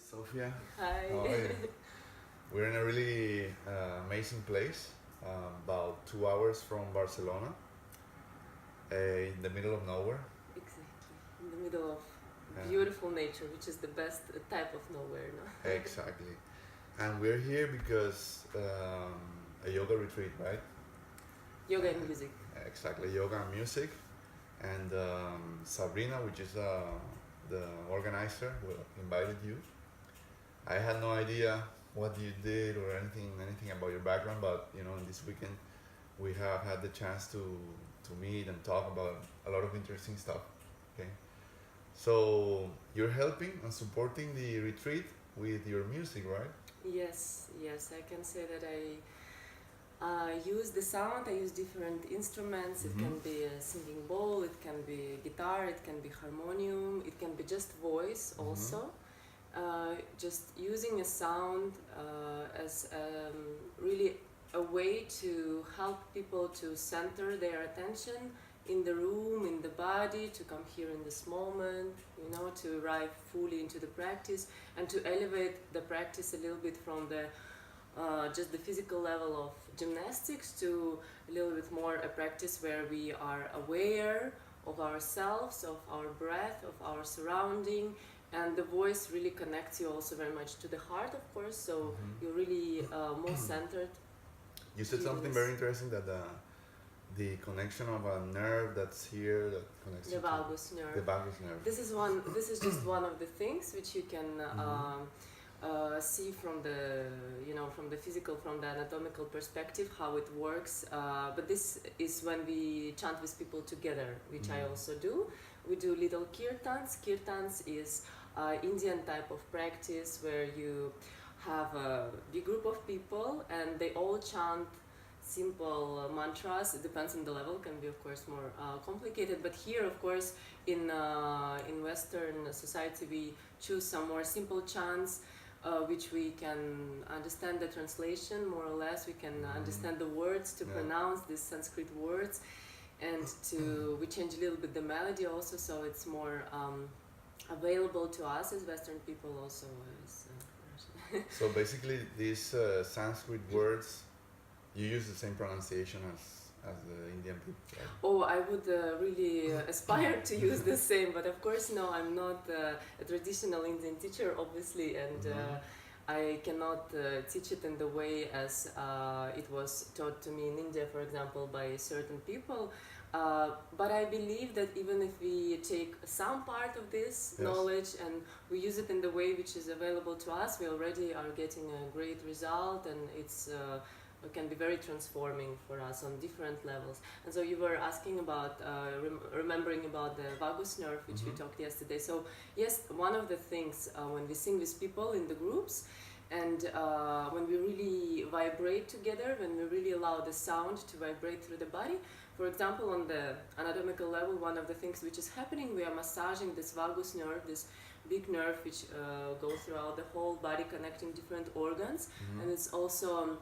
Sofya. Hi. How are you? We're in a really amazing place, about 2 hours from Barcelona, in the middle of nowhere. Exactly. In the middle of Uh, beautiful nature, which is the best type of nowhere, no? exactly. And we're here because a yoga retreat, right? Yoga and music. Exactly, yoga and music. And Sabrina, which is the organizer, invited you. I had no idea what you did or anything about your background, but in this weekend we have had the chance to meet and talk about a lot of interesting stuff. Okay, so you're helping and supporting the retreat with your music, right? Yes, yes, I can say that I use the sound, I use different instruments. It can be a singing bowl, it can be guitar, it can be harmonium, it can be just voice also. Just using a sound as really a way to help people to center their attention in the room, in the body, to come here in this moment, to arrive fully into the practice and to elevate the practice a little bit from the just the physical level of gymnastics to a little bit more a practice where we are aware of ourselves, of our breath, of our surrounding, and the voice really connects you also very much to the heart, of course, so you're really more centered. You said something very interesting, that the connection of a nerve that's here that connects The you valgus to nerve. the vagus nerve. This is just one of the things which you can see from the physical, from the anatomical perspective, how it works. But this is when we chant with people together, which I also do. We do little kirtans. Kirtans is Indian type of practice where you have a big group of people and they all chant simple mantras. It depends on the level, can be of course more complicated, but here of course in Western society we choose some more simple chants which we can understand the translation more or less. We can understand the words to pronounce these Sanskrit words, and we change a little bit the melody also, so it's more available to us as Western people also as So basically these Sanskrit words, you use the same pronunciation as the Indian people, right? Oh, I would really aspire to use the same, but of course, no, I'm not a traditional Indian teacher, obviously, and I cannot teach it in the way as it was taught to me in India, for example, by certain people. But I believe that even if we take some part of this knowledge and we use it in the way which is available to us, we already are getting a great result, and it can be very transforming for us on different levels. And so you were asking about remembering about the vagus nerve, which we talked yesterday. So yes, one of the things when we sing with people in the groups, and when we really vibrate together, when we really allow the sound to vibrate through the body, for example, on the anatomical level, one of the things which is happening, we are massaging this vagus nerve, this big nerve which goes throughout the whole body, connecting different organs, and it's also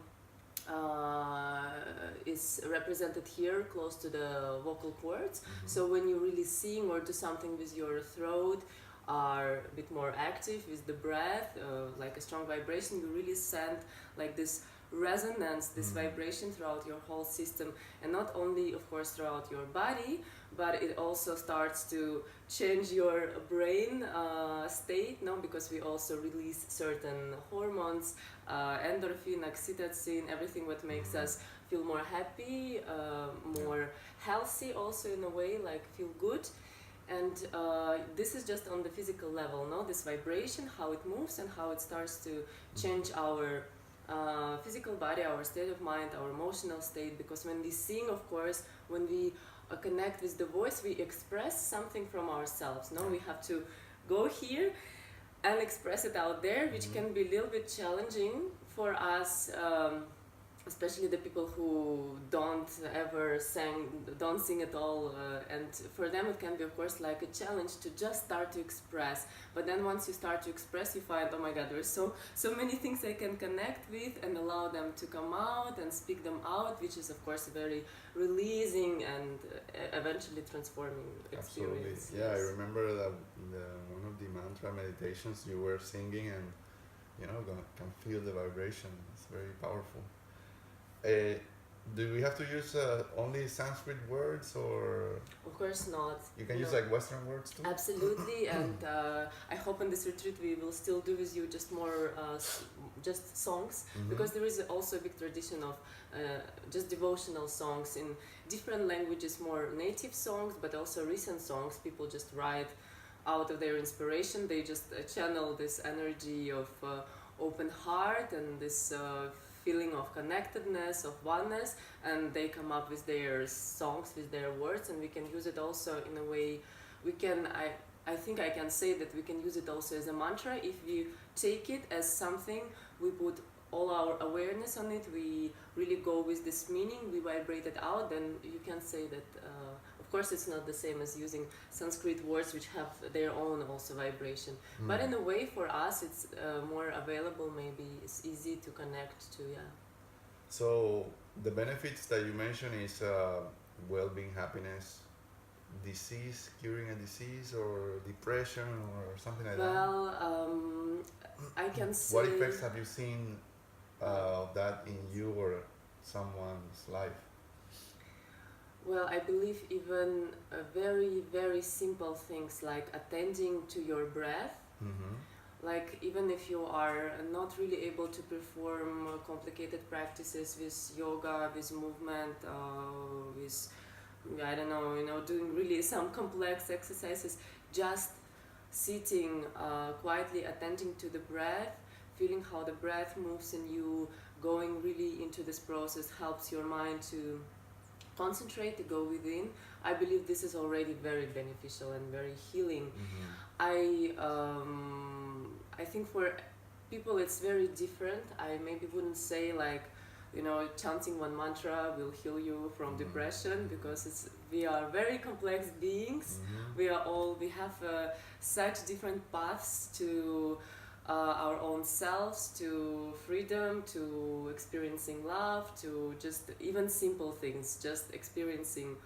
is represented here close to the vocal cords. So when you really sing or do something with your throat, are a bit more active with the breath, like a strong vibration, you really send like this resonance, this vibration throughout your whole system, and not only of course throughout your body, but it also starts to change your brain state, no? Because we also release certain hormones, endorphin, oxytocin, everything what makes us feel more happy, more healthy also in a way, like feel good. And this is just on the physical level, no? This vibration, how it moves and how it starts to change our physical body, our state of mind, our emotional state. Because when we sing, of course, when we connect with the voice, we express something from ourselves, no? We have to go here and express it out there, which can be a little bit challenging for us especially the people who don't sing at all, and for them it can be of course like a challenge to just start to express. But then once you start to express, you find, oh my god, there's so many things I can connect with and allow them to come out and speak them out, which is of course a very releasing and eventually transforming Absolutely. experience. Yeah, I Yes. remember that one of the mantra meditations you were singing, and can feel the vibration. It's very powerful. Uh, do we have to use only Sanskrit words, or Of course not. you can No. use like Western words too? Absolutely, and I hope in this retreat we will still do with you just more just songs, Mhm. because there is also a big tradition of just devotional songs in different languages, more native songs, but also recent songs. People just write out of their inspiration. They just channel this energy of open heart and this feeling of connectedness, of oneness, and they come up with their songs, with their words, and we can use it also in a way. I think I can say that we can use it also as a mantra if we take it as something. We put all our awareness on it, we really go with this meaning, we vibrate it out, then you can say that of course it's not the same as using Sanskrit words which have their own also vibration. But in a way for us it's more available, maybe it's easy to connect to. Yeah. So the benefits that you mentioned is well-being, happiness, disease, curing a disease, or depression, or something like that. Well, I can say. What effects have you seen of that in you or someone's life? Well, I believe even very, very simple things like attending to your breath. Mm-hmm. Like even if you are not really able to perform complicated practices with yoga, with movement, with, I don't know, doing really some complex exercises, just sitting quietly, attending to the breath, feeling how the breath moves in you, going really into this process helps your mind to concentrate, to go within. I believe this is already very beneficial and very healing. I think for people it's very different. I maybe wouldn't say like, chanting one mantra will heal you from depression, because we are very complex beings. We have such different paths to our own selves, to freedom, to experiencing love, to just even simple things, just experiencing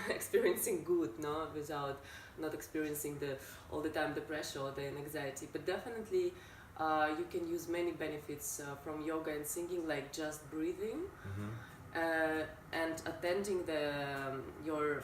experiencing good, no, without not experiencing all the time the pressure or the anxiety. But definitely you can use many benefits from yoga and singing, like just breathing and attending your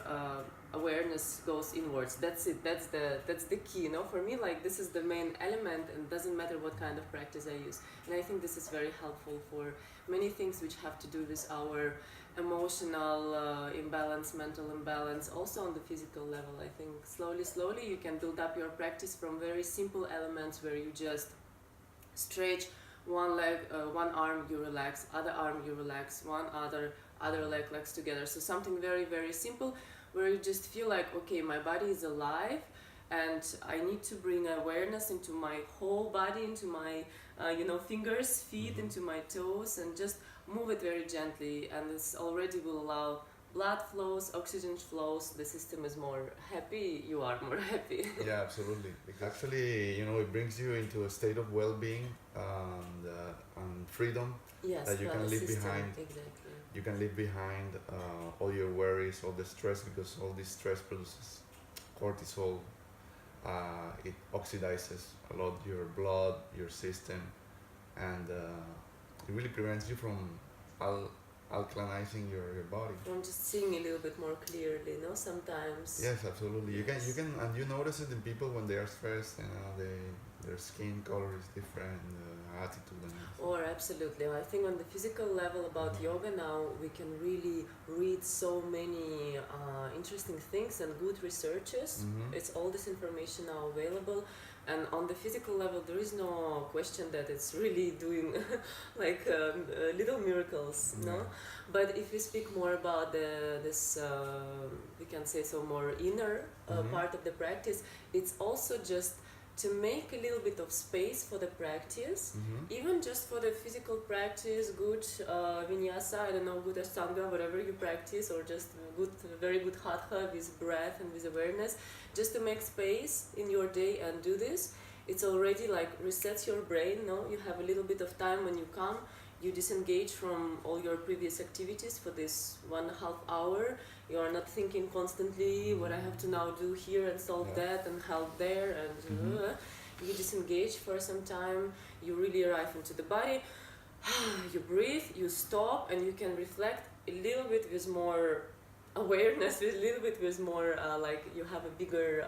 awareness goes inwards. That's it. That's the key. For me, like this is the main element, and doesn't matter what kind of practice I use. And I think this is very helpful for many things which have to do with our emotional imbalance, mental imbalance, also on the physical level. I think slowly you can build up your practice from very simple elements where you just stretch one leg, one arm you relax, other arm you relax, one other leg legs together. So something very, very simple where you just feel like, okay, my body is alive and I need to bring awareness into my whole body, into my fingers, feet, into my toes, and just move it very gently, and this already will allow blood flows, oxygen flows, the system is more happy, you are more happy. Yeah, absolutely. Actually, it brings you into a state of well-being and freedom. Yes, that you can the leave system, behind. exactly. You can leave behind all your worries, all the stress, because all this stress produces cortisol. It oxidizes a lot your blood, your system, and it really prevents you from alkalinizing your body. From just seeing a little bit more clearly, sometimes. Yes, absolutely. Yes. You can, and you notice it in people when they are stressed. Their skin color is different, attitude. Or absolutely. I think on the physical level about yoga now, we can really read so many interesting things and good researches. It's all this information now available. And on the physical level, there is no question that it's really doing like little miracles, no? But if we speak more about this, we can say so more inner part of the practice, it's also just to make a little bit of space for the practice, even just for the physical practice, good vinyasa, I don't know, good ashtanga, whatever you practice, or just good, very good hatha with breath and with awareness, just to make space in your day and do this. It's already like resets your brain, no? You have a little bit of time when you come, you disengage from all your previous activities for this 1.5 hour. You are not thinking constantly what I have to now do here and solve that and help there, and you disengage for some time. You really arrive into the body. You breathe, you stop, and you can reflect a little bit with more awareness, with a little bit with more like you have a bigger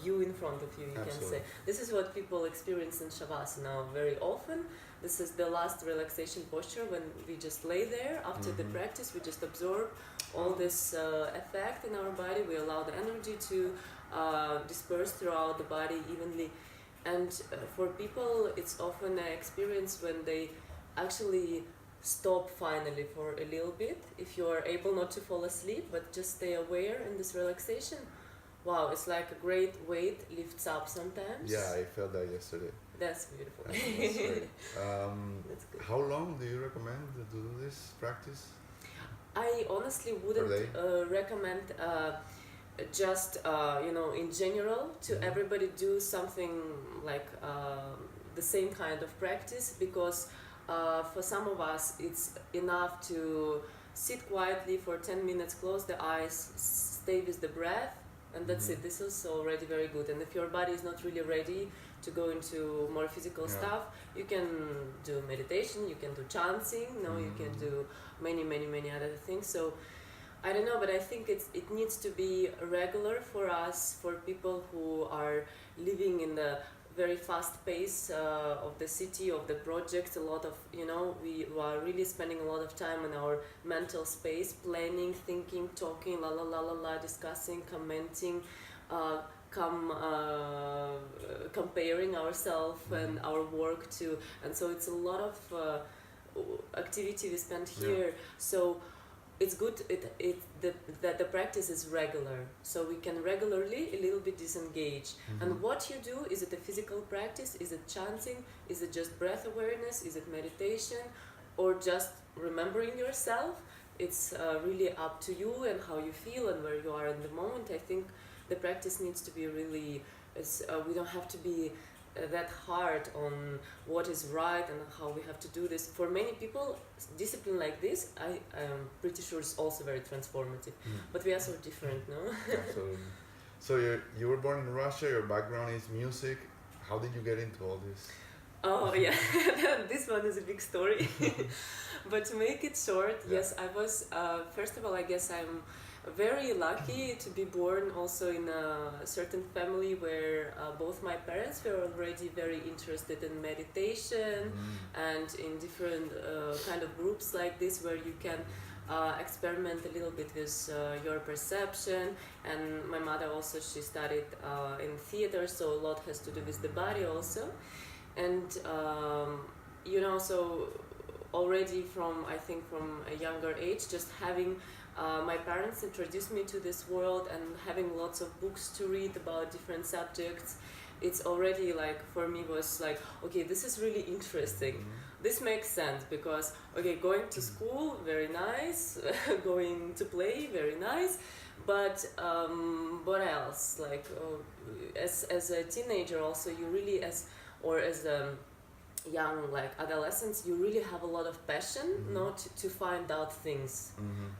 view in front of you, can say. This is what people experience in Shavasana very often. This is the last relaxation posture, when we just lay there after the practice. We just absorb all this effect in our body. We allow the energy to disperse throughout the body evenly. And for people, it's often an experience when they actually stop finally for a little bit. If you are able not to fall asleep, but just stay aware in this relaxation, wow, it's like a great weight lifts up sometimes. Yeah, I felt that yesterday. That's beautiful. That's great. That's good. How long do you recommend to do this practice? I honestly wouldn't recommend just in general to everybody do something like the same kind of practice, because for some of us it's enough to sit quietly for 10 minutes, close the eyes, stay with the breath, and that's it. This is already very good. And if your body is not really ready to go into more physical stuff, you can do meditation, you can do chanting, you can do many other things. So I don't know, but I think it needs to be regular for us, for people who are living in the very fast pace of the city, of the project. A lot of, we are really spending a lot of time in our mental space, planning, thinking, talking, discussing, commenting, comparing ourselves and our work to, and so it's a lot of activity we spend here. So it's good that the practice is regular, so we can regularly a little bit disengage. And what you do, is it a physical practice, is it chanting, is it just breath awareness, is it meditation, or just remembering yourself? It's really up to you and how you feel and where you are in the moment. I think the practice needs to be really, we don't have to be that hard on what is right and how we have to do this. For many people, discipline like this, I am pretty sure, is also very transformative. But we are so different, no? Absolutely. So you were born in Russia, your background is music. How did you get into all this? Oh yeah, this one is a big story. But to make it short, yes, I was, first of all, I guess I'm very lucky to be born also in a certain family where both my parents were already very interested in meditation and in different kind of groups like this, where you can experiment a little bit with your perception. And my mother also, she studied in theater, so a lot has to do with the body also. And so already from a younger age, just having my parents introduced me to this world and having lots of books to read about different subjects, it's already like, for me, was like, okay, this is really interesting. This makes sense, because, okay, going to school, very nice, going to play, very nice, but what else? Like, as a teenager also, you really, as young, like adolescents, you really have a lot of passion, not to find out things,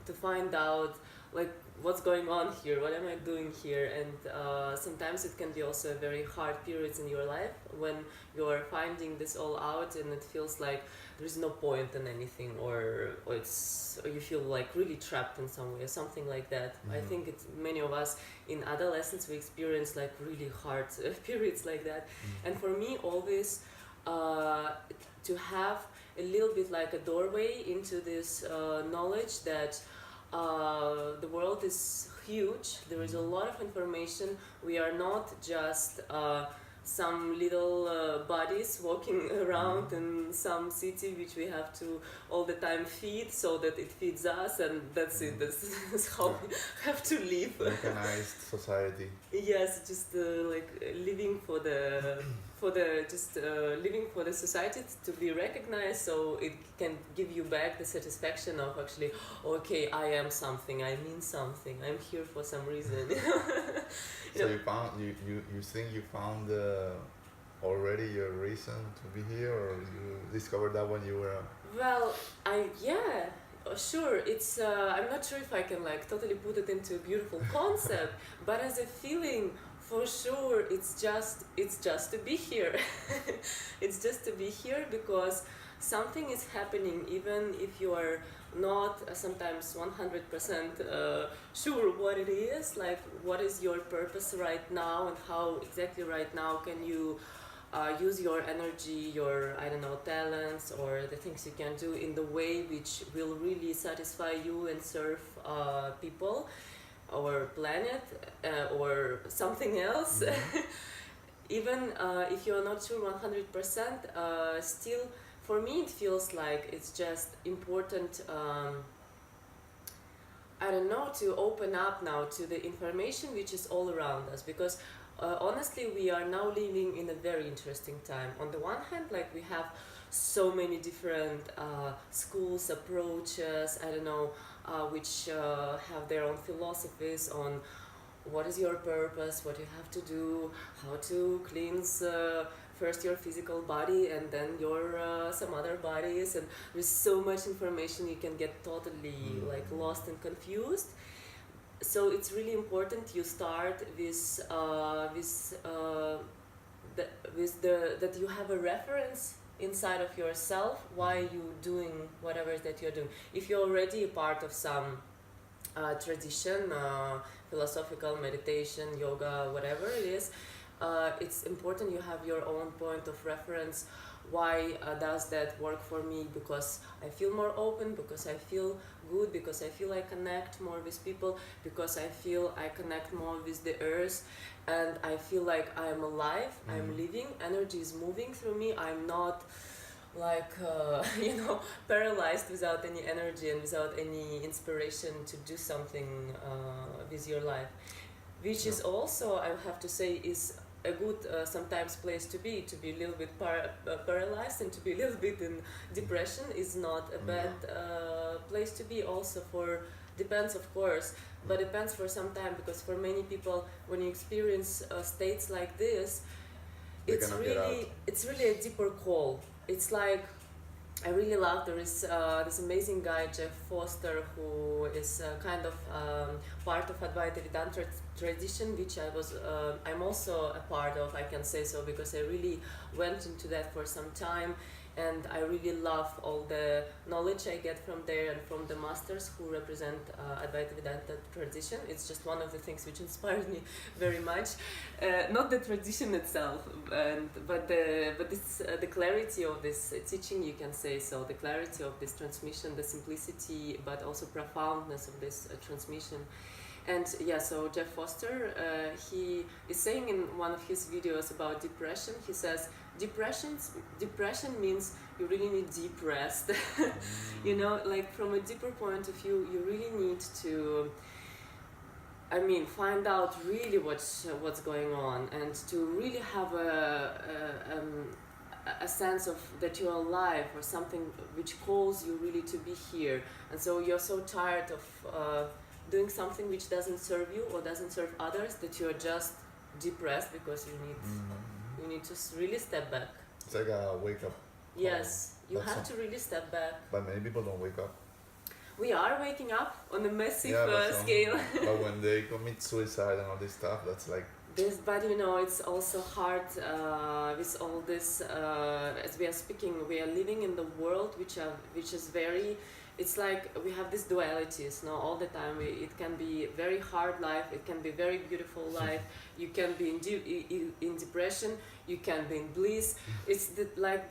to find out like what's going on here, what am I doing here. And sometimes it can be also a very hard periods in your life when you're finding this all out and it feels like there's no point in anything, or you feel like really trapped in some way or something like that. I think it's many of us in adolescence, we experience like really hard periods like that. And for me, always to have a little bit like a doorway into this knowledge that the world is huge, there is a lot of information, we are not just some little bodies walking around in some city which we have to all the time feed so that it feeds us, and that's it. That's how we have to live. Mechanized society. Yes, just like living for the living for the society to be recognized, so it can give you back the satisfaction of actually, okay, I am something, I mean something, I'm here for some reason. So you found you think you found already your reason to be here, or you discovered that when you were? Well, sure. It's I'm not sure if I can like totally put it into a beautiful concept, but as a feeling, for sure, it's just to be here. It's just to be here because something is happening, even if you are not sometimes 100% sure what it is, like what is your purpose right now and how exactly right now can you use your energy, your, I don't know, talents or the things you can do in the way which will really satisfy you and serve people, our planet, or something else. Even if you're not sure 100%, still for me it feels like it's just important, I don't know, to open up now to the information which is all around us, because honestly we are now living in a very interesting time. On the one hand, like we have so many different schools, approaches, I don't know, which have their own philosophies on what is your purpose, what you have to do, how to cleanse first your physical body and then your some other bodies, and there's so much information you can get totally like lost and confused. So it's really important you start with that you have a reference inside of yourself why you doing whatever it is that you're doing. If you're already a part of some tradition, philosophical, meditation, yoga, whatever it is, it's important you have your own point of reference. Why does that work for me? Because I feel more open, because I feel good, because I feel I connect more with people, because I feel I connect more with the earth, and I feel like I'm alive, I'm living, energy is moving through me, I'm not like paralyzed without any energy and without any inspiration to do something with your life, which is also, I have to say, is a good sometimes place to be a little bit paralyzed and to be a little bit in depression is not a bad place to be. Also, for depends of course, but depends for some time, because for many people when you experience states like this, it's really a deeper call. It's like, I really love, there is this amazing guy, Jeff Foster, who is kind of part of Advaita Vedanta tradition, which I'm also a part of, I can say so, because I really went into that for some time, and I really love all the knowledge I get from there and from the masters who represent Advaita Vedanta tradition. It's just one of the things which inspires me very much. Not the tradition itself, but the clarity of this teaching, you can say so, the clarity of this transmission, the simplicity, but also profoundness of this transmission. And yeah, so Jeff Foster, he is saying in one of his videos about depression, he says, depression means you really need deep rest. You know, like from a deeper point of view, you really need to, I mean, find out really what's going on, and to really have a sense of that you're alive, or something which calls you really to be here. And so you're so tired of doing something which doesn't serve you or doesn't serve others, that you're just depressed, because you need to really step back. It's like a wake up. Yes, you have to really step back. But many people don't wake up. We are waking up on a massive scale. But when they commit suicide and all this stuff, that's like this. But you know, it's also hard with all this. As we are speaking, we are living in the world which is very. It's like we have these dualities, no, all the time. It can be very hard life, it can be very beautiful life. You can be in depression, you can be in bliss. It's like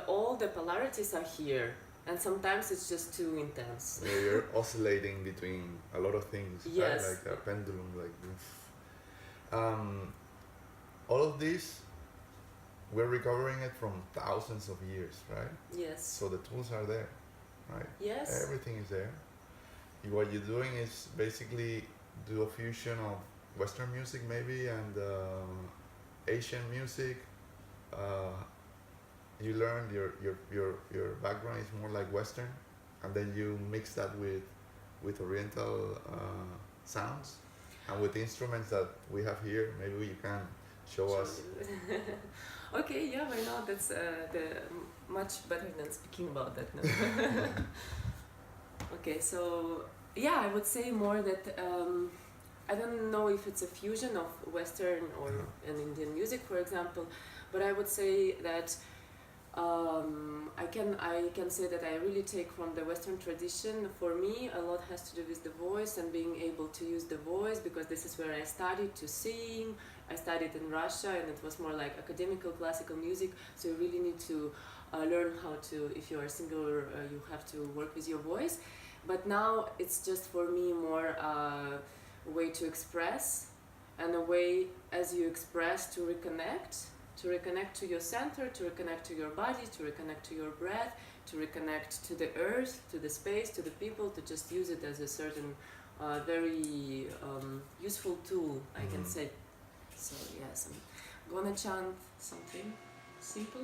all the polarities are here, and sometimes it's just too intense. Yeah, you're oscillating between a lot of things. Yes. Right? Like a pendulum, like all of this we're recovering it from thousands of years, right? Yes. So the tools are there, right? Yes. Everything is there. What you're doing is basically do a fusion of Western music maybe and Asian music. You learn your background is more like Western, and then you mix that with Oriental sounds and with instruments that we have here. Maybe you can show us. Okay, yeah, why not? That's much better than speaking about that now. Okay, so yeah, I would say more that I don't know if it's a fusion of Western or an Indian music, for example, but I would say that I can say that I really take from the Western tradition. For me, a lot has to do with the voice and being able to use the voice, because this is where I started to sing. I studied in Russia, and it was more like academical classical music, so you really need to learn how to, if you are a singer, you have to work with your voice. But now it's just for me more a way to express, and a way as you express to reconnect to your center, to reconnect to your body, to reconnect to your breath, to reconnect to the earth, to the space, to the people, to just use it as a certain very useful tool, I can say. So yes, I'm gonna chant something simple.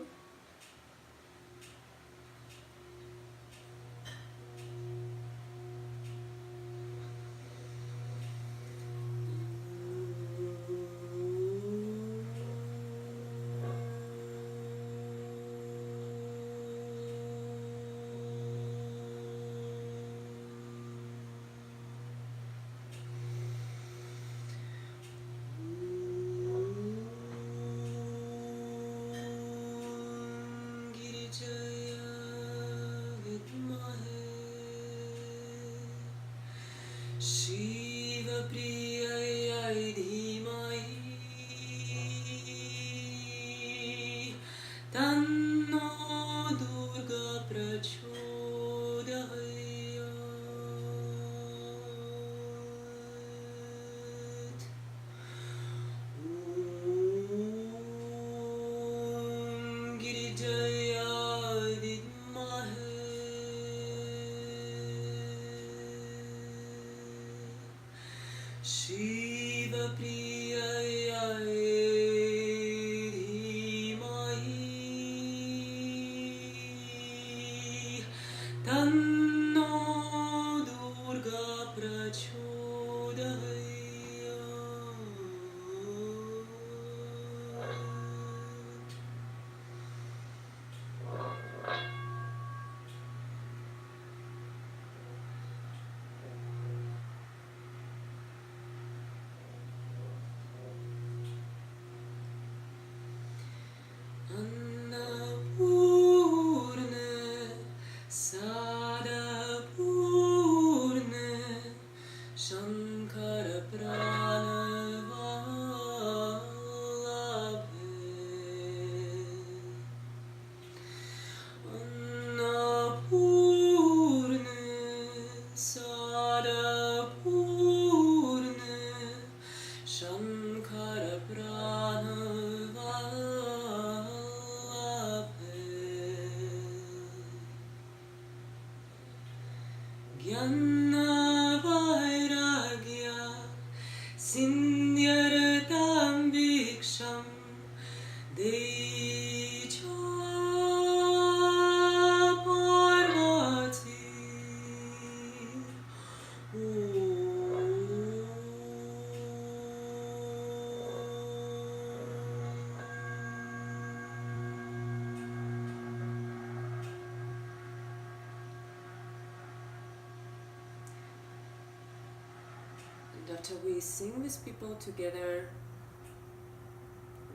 After we sing with people together,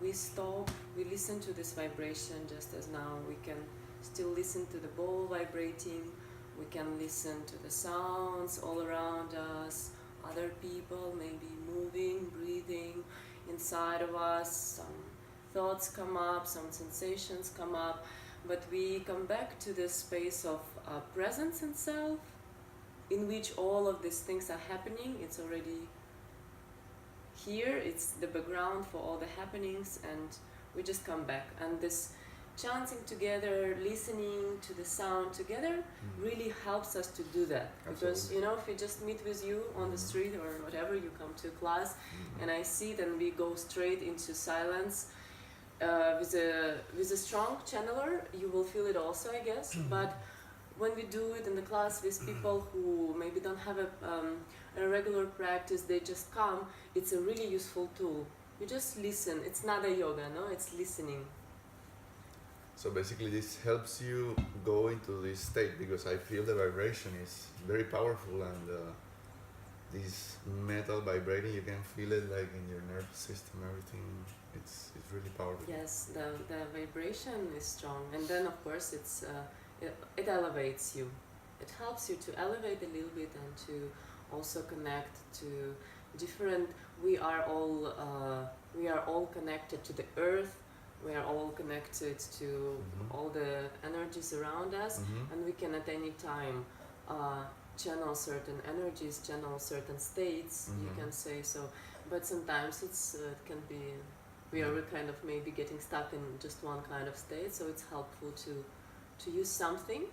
we stop, we listen to this vibration, just as now we can still listen to the bowl vibrating, we can listen to the sounds all around us, other people maybe moving, breathing inside of us, some thoughts come up, some sensations come up, but we come back to this space of presence in self, in which all of these things are happening. It's already here, it's the background for all the happenings, and we just come back. And this chanting together, listening to the sound together, really helps us to do that. Because if we just meet with you on the street or whatever, you come to class, and I sit and we go straight into silence. With a strong channeler, you will feel it also, I guess. But when we do it in the class with people who maybe don't have a regular practice, they just come. It's a really useful tool. You just listen. It's not a yoga, no? It's listening. So basically this helps you go into this state, because I feel the vibration is very powerful, and this metal vibrating, you can feel it like in your nervous system, everything. It's really powerful. Yes, the vibration is strong, and then of course it elevates you. It helps you to elevate a little bit and to also connect to different. We are all connected to the earth. We are all connected to all the energies around us, and we can at any time channel certain energies, channel certain states. You can say so, but sometimes it can be. We are kind of maybe getting stuck in just one kind of state, so it's helpful to use something,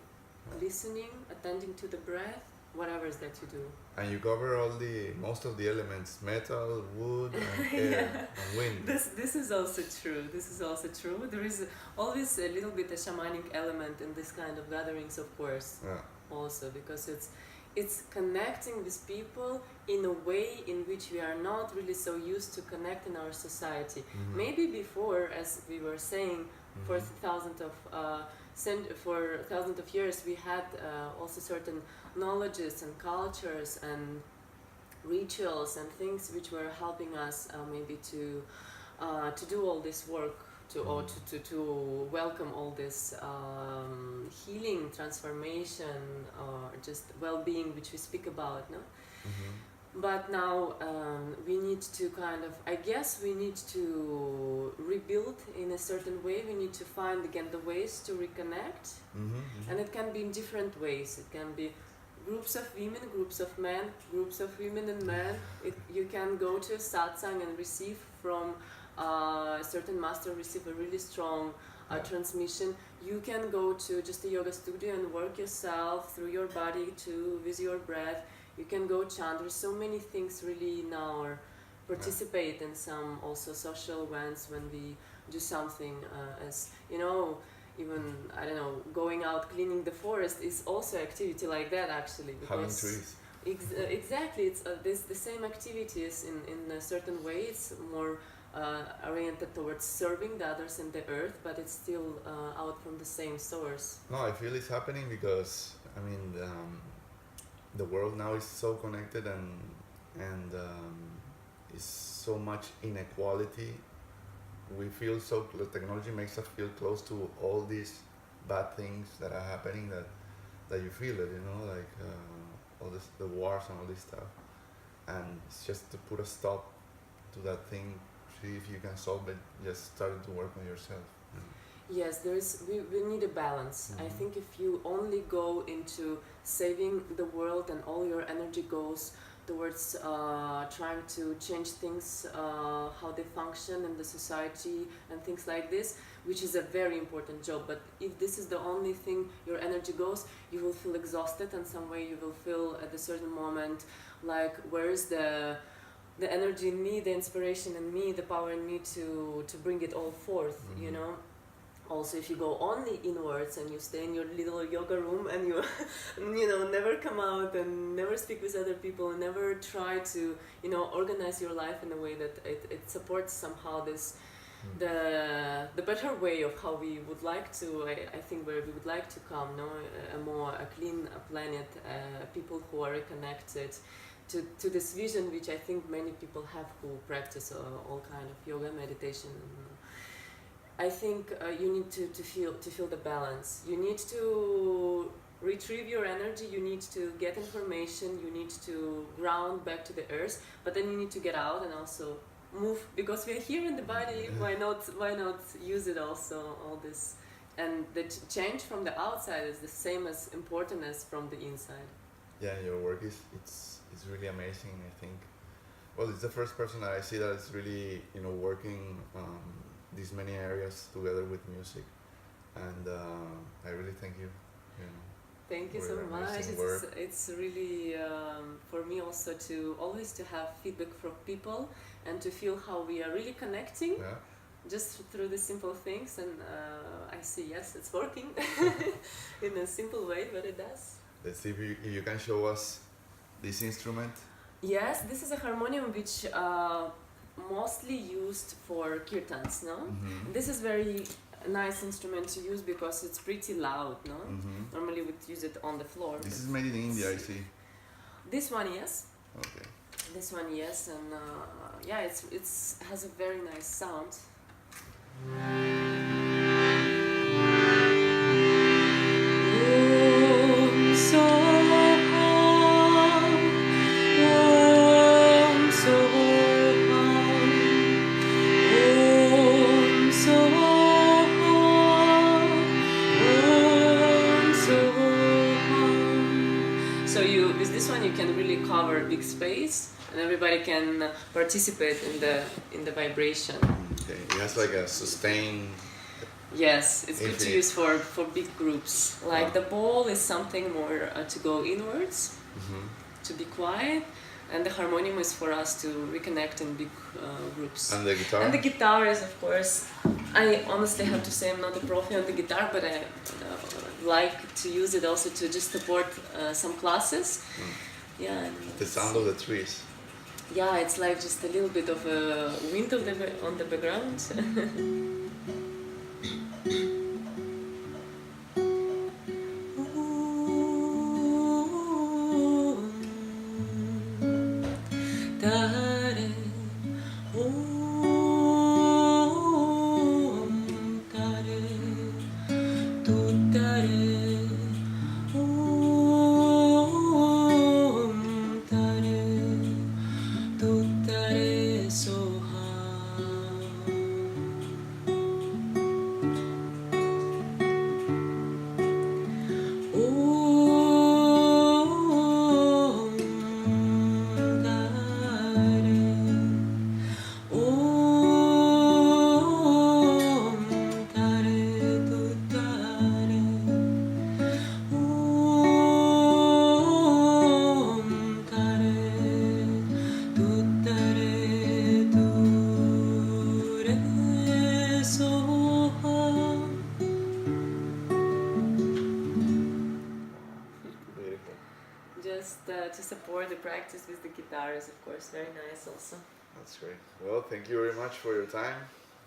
listening, attending to the breath, whatever is that you do. And you cover most of the elements: metal, wood, and air, and wind. This is also true. This is also true. There is always a little bit a shamanic element in this kind of gatherings, of course. Yeah. Also, because it's connecting with people in a way in which we are not really so used to connect in our society. Maybe before, as we were saying, for thousands of years, we had also certain knowledges and cultures and rituals and things which were helping us maybe to do all this work, to welcome all this healing, transformation, or just well-being, which we speak about, no? But now we need to we need to rebuild in a certain way. We need to find again the ways to reconnect, and it can be in different ways. It can be groups of women, groups of men, groups of women and men. You can go to a satsang and receive from a certain master, receive a really strong transmission. You can go to just a yoga studio and work yourself through your body with your breath. You can go chant. There's so many things really now, or participate in some also social events when we do something as even, I don't know, going out cleaning the forest is also activity like that, actually. Having trees. Exactly, it's the same activities in a certain way. It's more oriented towards serving the others in the earth, but it's still out from the same source. No, I feel it's happening because, the world now is so connected, and is so much inequality. We feel the technology makes us feel close to all these bad things that are happening, that you feel it, like all this, the wars and all this stuff. And it's just to put a stop to that thing, see if you can solve it, just starting to work on yourself. Yes, we need a balance. I think if you only go into saving the world and all your energy goes towards trying to change things, how they function in the society and things like this, which is a very important job. But if this is the only thing your energy goes, you will feel exhausted in some way. You will feel at a certain moment like, where is the energy in me, the inspiration in me, the power in me to bring it all forth, Also, if you go only inwards and you stay in your little yoga room and you, never come out and never speak with other people and never try to, organize your life in a way that it supports somehow this, the better way of how we would like to, I think where we would like to come, a clean planet, people who are connected to this vision, which I think many people have who practice all kind of yoga, meditation. I think you need to feel the balance. You need to retrieve your energy. You need to get information. You need to ground back to the earth. But then you need to get out and also move, because we are here in the body. Why not use it also? All this, and the change from the outside is the same as important as from the inside. Yeah, your work it's really amazing. I think. Well, it's the first person that I see that is really working these many areas together with music, and I really thank you. You know, Thank you for so your much. amazing work. It's really for me also to always to have feedback from people and to feel how we are really connecting Yeah. just through the simple things. And I see, yes, it's working in a simple way, but it does. Let's see if you can show us this instrument. Yes, this is a harmonium which mostly used for kirtans, no? Mm-hmm. This is very nice instrument to use because it's pretty loud, no? Mm-hmm. Normally we'd use it on the floor. This but is made in India, I see. This one, yes. Okay. This one, yes, and yeah, it's has a very nice sound. So you, with this one, you can really cover a big space, and everybody can participate in the vibration. Okay. It has like a sustained. Yes, it's good to Infinite. use for big groups. Like the ball is something more to go inwards, Mm-hmm. to be quiet, and the harmonium is for us to reconnect in big groups. And the guitar. And the guitar is, of course, I honestly have to say I'm not a profi on the guitar, but I like to use it also to just support some classes. Yeah. And The sound of the trees. yeah, it's like just a little bit of a wind on the background. Beautiful. Just to support the practice with the guitar is, of course, very nice also. That's great. Well, thank you very much for your time.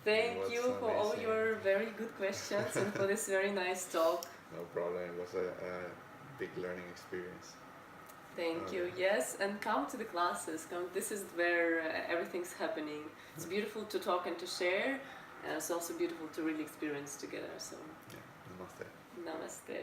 Thank It was you for all amazing. your very good questions and for this very nice talk. No problem. It was a big learning experience. Thank you. Yes, and come to the classes. Come. This is where everything's happening. It's beautiful to talk and to share, and it's also beautiful to really experience together. So, Yeah. Namaste. namaste.